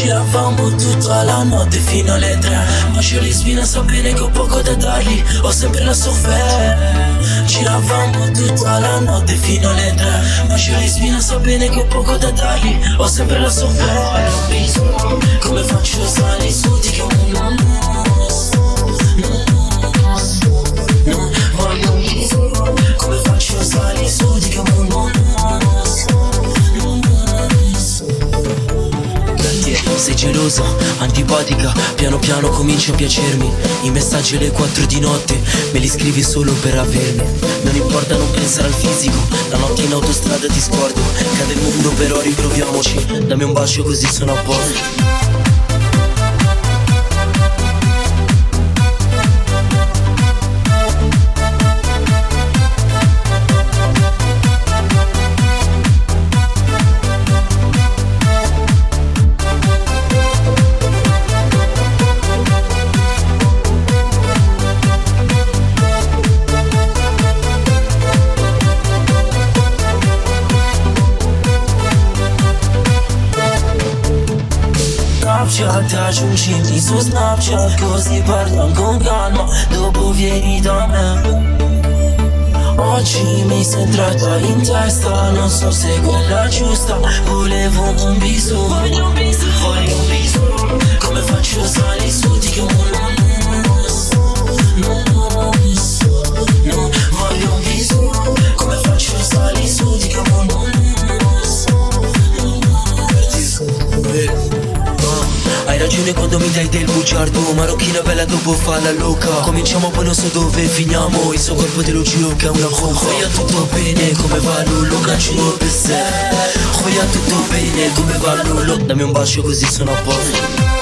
Giravamo tutta la notte fino alle 3. Ma io li spina, so bene che ho poco da dargli, ho sempre la sofferenza. Giravamo tutta la notte fino alle 3. Ma io li spina, so bene che ho poco da dargli, ho sempre la sofferenza. Come faccio a stare su di che non voglio un viso. Come faccio a stare su di che non sei gelosa, antipatica, piano piano cominci a piacermi. I messaggi alle 4 di notte me li scrivi solo per avermi. Non importa, non pensare al fisico, la notte in autostrada ti scordo. Cade il mondo però riproviamoci, dammi un bacio così sono a posto. Snapchat, aggiungimi su Snapchat, così parliamo con calma, dopo vieni da me. Oggi mi sei entrata in testa, non so se è quella giusta, volevo un viso. Voglio un viso. Come faccio a salire su di che no, voglio un viso. Come faccio a salire su di che hai ragione quando mi dai del bugiardo, marocchina bella dopo fa la loca. Cominciamo poi non so dove finiamo, il suo corpo te lo giuro che è una bomba. Voglio tutto bene come va Lulu, giuro per sé. Voglio tutto bene come va Lulu, dammi un bacio così sono a posto.